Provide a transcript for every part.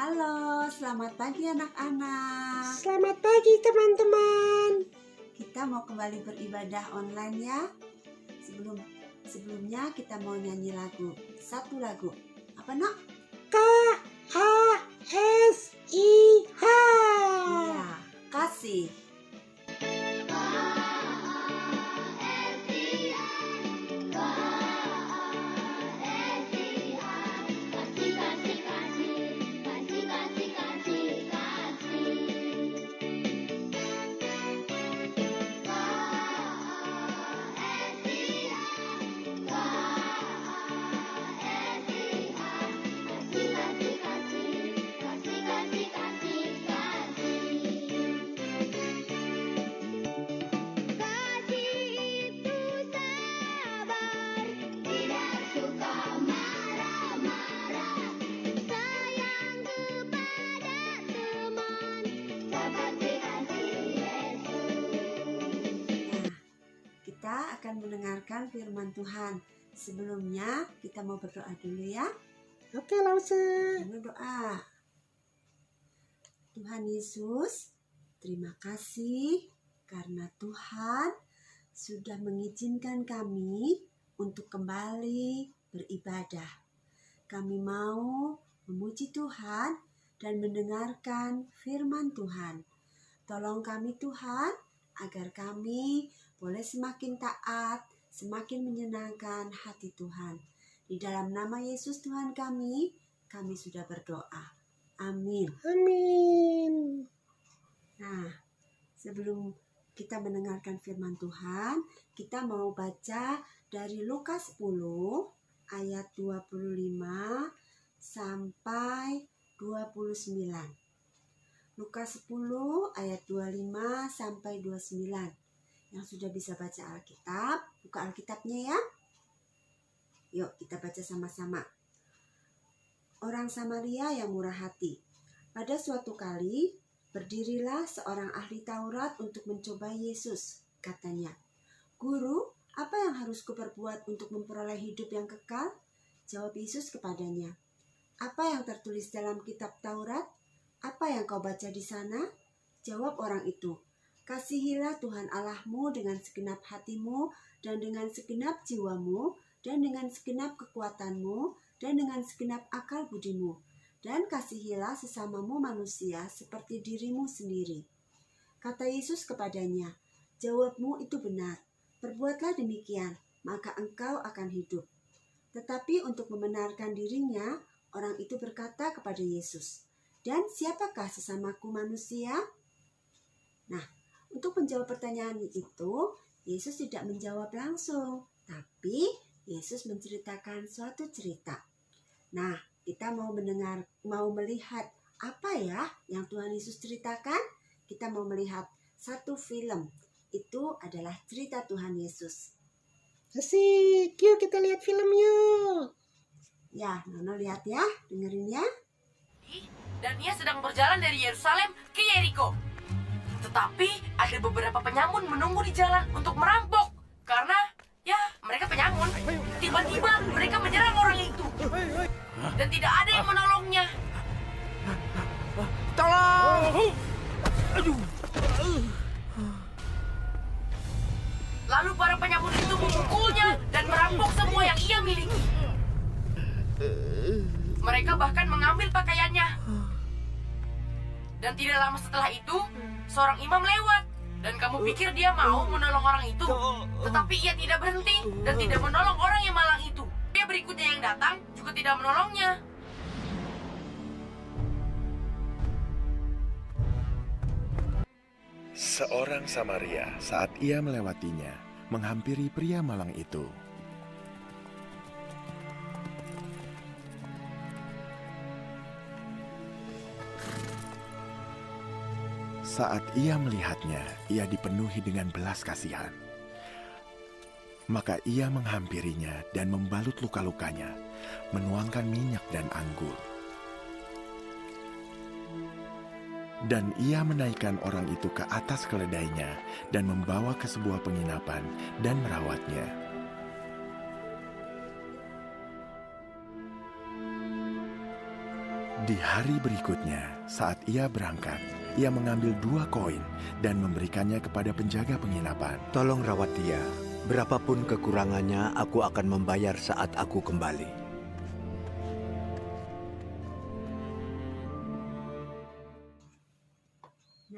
Halo, selamat pagi anak-anak. Selamat pagi teman-teman. Kita mau kembali beribadah online ya. Sebelumnya kita mau nyanyi satu lagu. Apa nak? KASIH. Iya, kasih. Kita akan mendengarkan firman Tuhan. Sebelumnya kita mau berdoa dulu ya. Oke, Lause. Berdoa. Tuhan Yesus, terima kasih karena Tuhan sudah mengizinkan kami untuk kembali beribadah. Kami mau memuji Tuhan dan mendengarkan firman Tuhan. Tolong kami Tuhan, agar kami boleh semakin taat, semakin menyenangkan hati Tuhan. Di dalam nama Yesus Tuhan kami sudah berdoa. Amin. Amin. Nah, sebelum kita mendengarkan firman Tuhan, kita mau baca dari Lukas 10 ayat 25 sampai 29. Lukas 10 ayat 25 sampai 29. Yang sudah bisa baca Alkitab, buka Alkitabnya ya. Yuk kita baca sama-sama. Orang Samaria yang murah hati. Pada suatu kali, berdirilah seorang ahli Taurat untuk mencobai Yesus. Katanya, "Guru, apa yang harus kuperbuat untuk memperoleh hidup yang kekal?" Jawab Yesus kepadanya, "Apa yang tertulis dalam kitab Taurat? Apa yang kau baca di sana?" Jawab orang itu, "Kasihilah Tuhan Allahmu dengan segenap hatimu dan dengan segenap jiwamu dan dengan segenap kekuatanmu dan dengan segenap akal budimu. Dan kasihilah sesamamu manusia seperti dirimu sendiri." Kata Yesus kepadanya, "Jawabmu itu benar. Perbuatlah demikian, maka engkau akan hidup." Tetapi untuk membenarkan dirinya, orang itu berkata kepada Yesus, "Dan siapakah sesamaku manusia?" Nah, untuk menjawab pertanyaan itu, Yesus tidak menjawab langsung, tapi Yesus menceritakan suatu cerita. Nah, kita mau melihat apa ya yang Tuhan Yesus ceritakan? Kita mau melihat satu film. Itu adalah cerita Tuhan Yesus. Asik, yuk kita lihat film yuk. Ya, Nono lihat ya, dengerin ya. Dan ia sedang berjalan dari Yerusalem ke Yeriko. Tetapi ada beberapa penyamun menunggu di jalan untuk merampok. Karena, ya, mereka penyamun. Tiba-tiba mereka menyerang orang itu. Dan tidak ada yang menolongnya. Tolong! Aduh! Lalu para penyamun itu memukulnya dan merampok semua yang ia miliki. Mereka bahkan mengambil pakaiannya. Dan tidak lama setelah itu, seorang imam lewat. Dan kamu pikir dia mau menolong orang itu. Tetapi ia tidak berhenti dan tidak menolong orang yang malang itu. Dia berikutnya yang datang juga tidak menolongnya. Seorang Samaria saat ia melewatinya, menghampiri pria malang itu. Saat ia melihatnya, ia dipenuhi dengan belas kasihan. Maka ia menghampirinya dan membalut luka-lukanya, menuangkan minyak dan anggur. Dan ia menaikkan orang itu ke atas keledainya dan membawa ke sebuah penginapan dan merawatnya. Di hari berikutnya, saat ia berangkat, ia mengambil 2 koin dan memberikannya kepada penjaga penginapan. Tolong rawat dia. Berapapun kekurangannya, aku akan membayar saat aku kembali.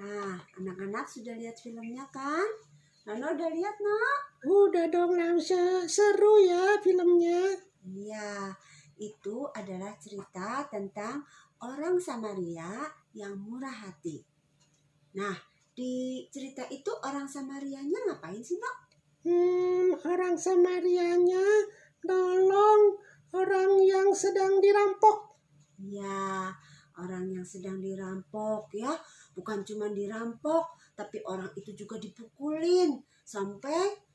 Nah, anak-anak sudah lihat filmnya kan? Nono udah lihat, Nok? Udah dong, Lause. Seru ya filmnya. Iya, itu adalah cerita tentang orang Samaria yang murah hati. Nah, di cerita itu orang Samarianya ngapain sih, Nok? Orang Samarianya nolong orang yang sedang dirampok. Ya, orang yang sedang dirampok ya. Bukan cuma dirampok, tapi orang itu juga dipukulin. Sampai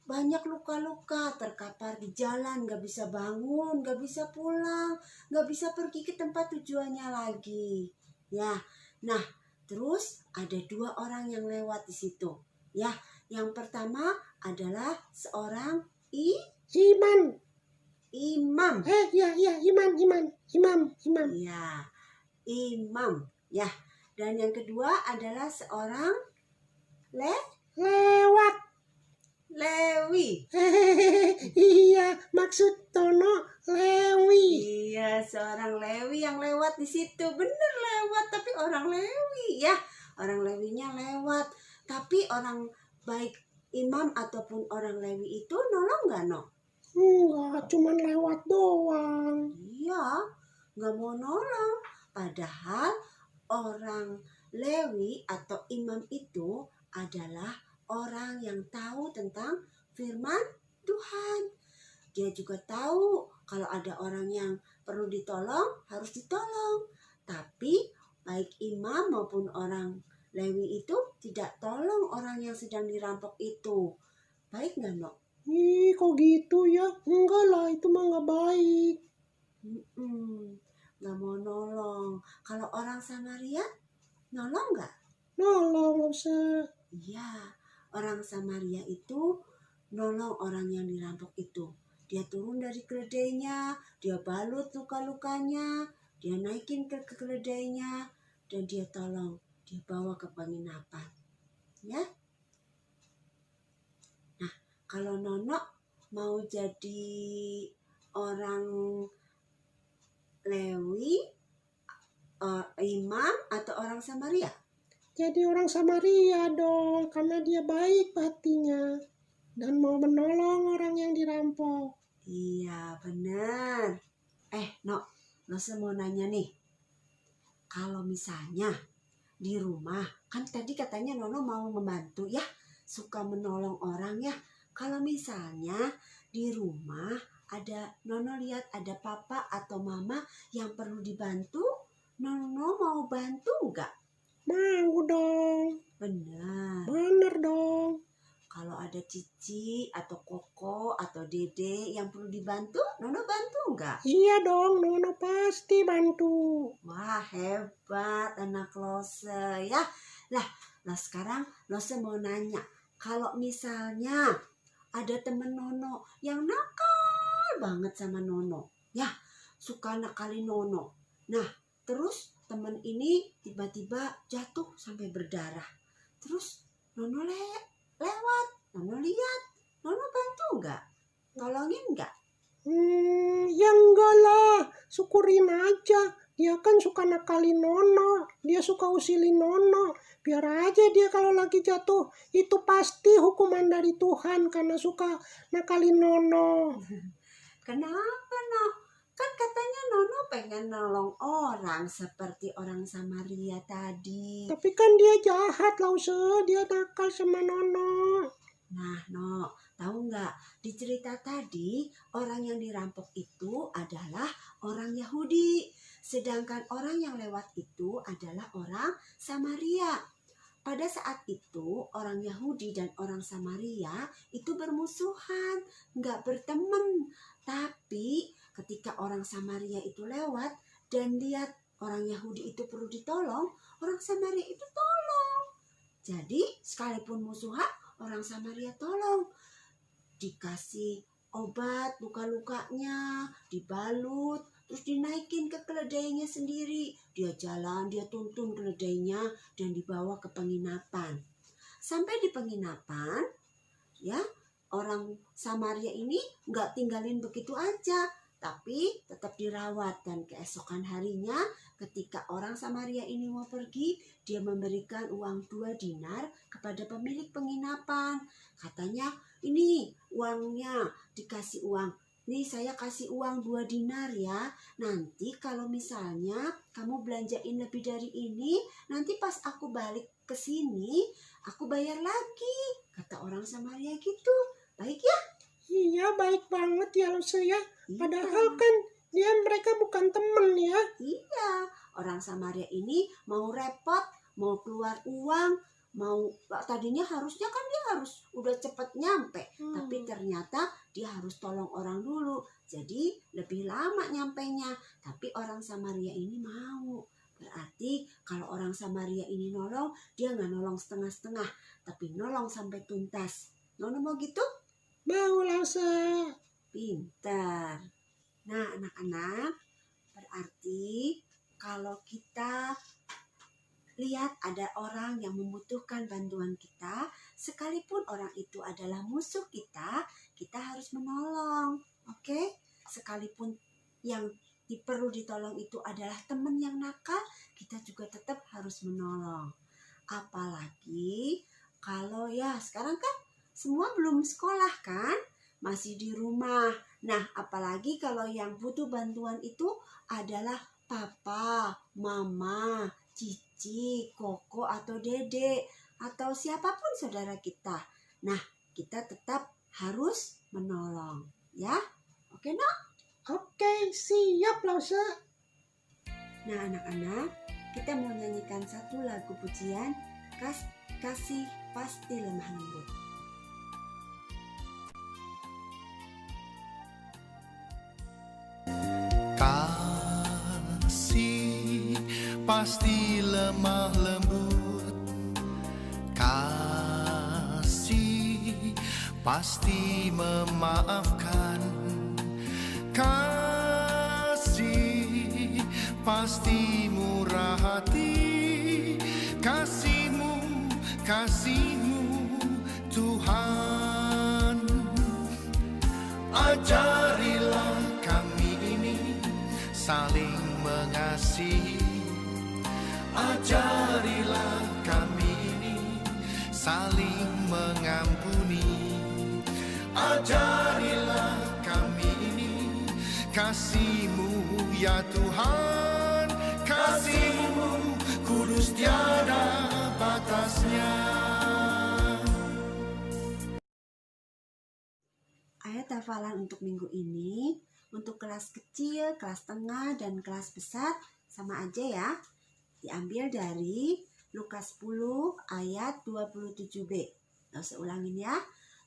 banyak luka-luka, terkapar di jalan, gak bisa bangun, gak bisa pulang, gak bisa pergi ke tempat tujuannya lagi. Ya, nah terus ada 2 orang yang lewat di situ. Ya, yang pertama adalah seorang Iman. imam. Ya, Imam. Ya, imam. Ya, dan yang kedua adalah seorang Lewat. Lewi. Iya, maksud Tono Lewi. Iya, seorang Lewi yang lewat di situ. Bener lewat, tapi orang Lewi ya. Orang Lewinya lewat. Tapi orang baik imam ataupun orang Lewi itu nolong nggak, No? Enggak, cuman lewat doang. Iya, nggak mau nolong. Padahal orang Lewi atau imam itu adalah orang yang tahu tentang firman Tuhan. Dia juga tahu kalau ada orang yang perlu ditolong, harus ditolong. Tapi baik imam maupun orang Lewi itu tidak tolong orang yang sedang dirampok itu. Baik nggak, No? Ih, kok gitu ya? Enggak lah, itu mah nggak baik. Nggak mau nolong. Kalau orang Samaria, nolong nggak? Nolong, nggak usah. Iya, orang Samaria itu nolong orang yang dirampok itu. Dia turun dari keledainya, dia balut luka-lukanya, dia naikin ke keledainya, dan dia tolong, dia bawa ke penginapan. Ya. Nah, kalau Nono mau jadi orang Lewi, imam atau orang Samaria? Jadi orang Samaria dong, karena dia baik hatinya dan mau menolong orang yang dirampok. Iya, benar. No, mau nanya nih. Kalau misalnya di rumah, kan tadi katanya Nono mau membantu ya, suka menolong orang ya. Kalau misalnya di rumah ada Nono lihat ada papa atau mama yang perlu dibantu, Nono mau bantu nggak? Mau dong. Bener dong. Kalau ada Cici atau Koko atau Dede yang perlu dibantu, Nono bantu nggak? Iya dong, Nono pasti bantu. Wah, hebat anak Lose ya. Lah sekarang Lose mau nanya, kalau misalnya ada temen Nono yang nakal banget sama Nono, ya suka nakalin Nono. Nah, terus temen ini tiba-tiba jatuh sampai berdarah. Terus Nono lewat, Nono lihat, Nono bantu nggak? Tolongin nggak? Ya enggak lah, syukurin aja. Dia kan suka nakalin Nono, dia suka usilin Nono. Biar aja dia kalau lagi jatuh, itu pasti hukuman dari Tuhan karena suka nakalin Nono. Kenapa, No? Kan katanya Nono pengen nolong orang seperti orang Samaria tadi. Tapi kan dia jahat, Lause. Dia nakal sama Nono. Nah, No, tahu nggak? Di cerita tadi, orang yang dirampok itu adalah orang Yahudi. Sedangkan orang yang lewat itu adalah orang Samaria. Pada saat itu, orang Yahudi dan orang Samaria itu bermusuhan, nggak berteman. Tapi ketika orang Samaria itu lewat dan lihat orang Yahudi itu perlu ditolong, orang Samaria itu tolong. Jadi sekalipun musuhan, orang Samaria tolong. Dikasih obat luka-lukanya, dibalut, terus dinaikin ke keledainya sendiri. Dia jalan, dia tuntun keledainya dan dibawa ke penginapan. Sampai di penginapan, ya, orang Samaria ini nggak tinggalin begitu aja, tapi tetap dirawat. Dan keesokan harinya ketika orang Samaria ini mau pergi, dia memberikan uang 2 dinar kepada pemilik penginapan. Katanya, ini uangnya, dikasih uang. Nih saya kasih uang 2 dinar ya. Nanti kalau misalnya kamu belanjain lebih dari ini, nanti pas aku balik ke sini, aku bayar lagi. Kata orang Samaria gitu. Baik ya? Iya, baik banget ya Lause ya. Iya. Padahal kan mereka bukan temen ya. Iya, orang Samaria ini mau repot, mau keluar uang, tadinya harusnya kan dia harus udah cepet nyampe, tapi ternyata dia harus tolong orang dulu, jadi lebih lama nyampenya. Tapi orang Samaria ini mau. Berarti kalau orang Samaria ini nolong, dia nggak nolong setengah-setengah, tapi nolong sampai tuntas. Nono mau gitu? Mau Lause. Pintar. Nah, anak-anak, berarti kalau kita lihat ada orang yang membutuhkan bantuan kita, sekalipun orang itu adalah musuh kita, kita harus menolong. Oke? Sekalipun yang perlu ditolong itu adalah teman yang nakal, kita juga tetap harus menolong. Apalagi kalau ya sekarang kan semua belum sekolah kan, masih di rumah. Nah, apalagi kalau yang butuh bantuan itu adalah papa, mama, cici, koko atau dede, atau siapapun saudara kita. Nah, kita tetap harus menolong, ya. Oke, Nok? Oke, siap Lause. Nah, anak-anak, kita mau nyanyikan satu lagu pujian, Kasih Pasti Lemah Lembut. Kasih pasti lemah lembut, kasih pasti memaafkan, kasih pasti murah hati, kasih-Mu Tuhan. Ajarilah kami ini saling mengasihi, ajarilah kami ini saling mengampuni, ajarilah kami ini kasih-Mu ya Tuhan, kasih-Mu kudus tiada batasnya. Ayat hafalan untuk minggu ini, untuk kelas kecil, kelas tengah, dan kelas besar sama aja ya. Diambil dari Lukas 10 ayat 27b. Nggak usah ulangin ya.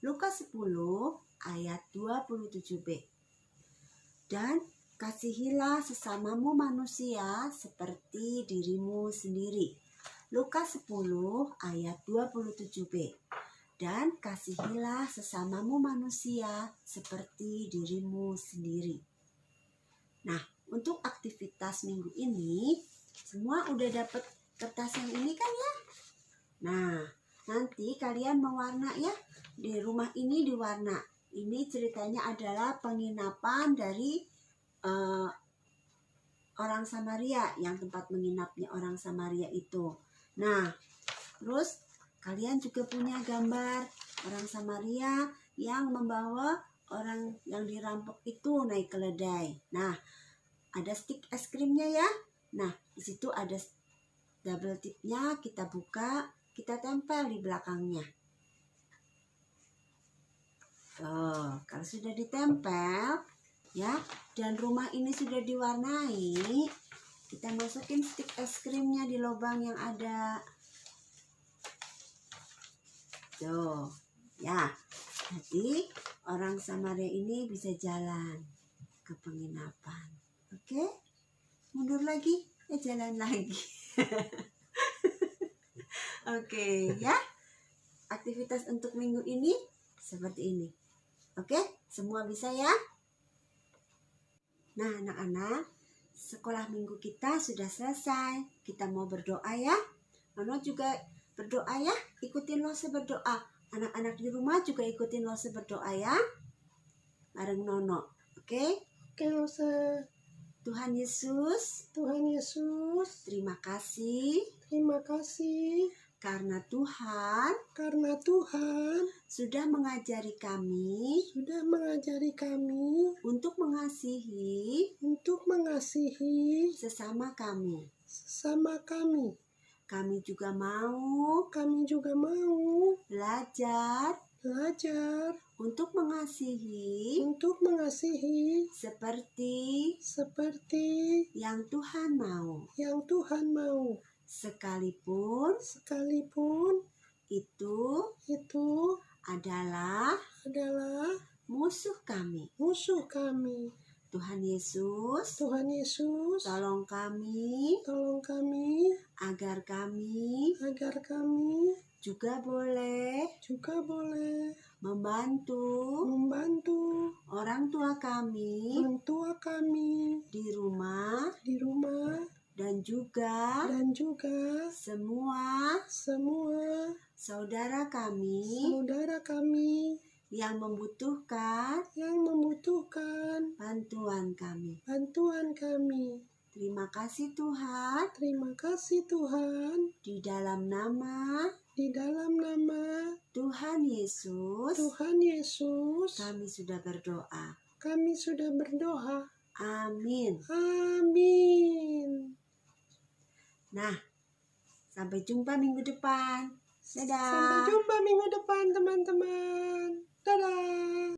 Lukas 10 ayat 27b. Dan kasihilah sesamamu manusia seperti dirimu sendiri. Lukas 10 ayat 27b. Dan kasihilah sesamamu manusia seperti dirimu sendiri. Nah, untuk aktivitas minggu ini, semua udah dapet kertas yang ini kan ya? Nah, nanti kalian mewarna ya. Di rumah ini diwarna. Ini ceritanya adalah penginapan dari orang Samaria, yang tempat menginapnya orang Samaria itu. Nah, terus kalian juga punya gambar orang Samaria yang membawa orang yang dirampok itu naik keledai. Nah, ada stik es krimnya ya. Nah, di situ ada double tipnya, kita buka, kita tempel di belakangnya. Tuh, kalau sudah ditempel ya, dan rumah ini sudah diwarnai, kita masukin stik es krimnya di lubang yang ada. Tuh, ya. Jadi orang Samaria ini bisa jalan ke penginapan. Oke? Mundur lagi, jalan lagi. Oke, ya. Aktivitas untuk minggu ini seperti ini. Oke? Semua bisa ya? Nah, anak-anak, sekolah minggu kita sudah selesai. Kita mau berdoa ya. Nono juga berdoa ya. Ikutin Lose berdoa. Anak-anak di rumah juga ikutin Lose berdoa ya. Bareng Nono. Oke? Oke, Lose. Tuhan Yesus, Tuhan Yesus, terima kasih terima kasih karena Tuhan sudah mengajari kami untuk mengasihi sesama kami. Kami juga mau belajar untuk mengasihi seperti yang Tuhan mau. Sekalipun itu adalah musuh kami. Tuhan Yesus, tolong kami agar kami juga boleh membantu orang tua kami di rumah dan juga semua saudara kami yang membutuhkan bantuan kami. Terima kasih Tuhan. Di dalam nama Tuhan Yesus, kami sudah berdoa. Amin. Nah, sampai jumpa minggu depan. Dadah. Sampai jumpa minggu depan, teman-teman. Dadah.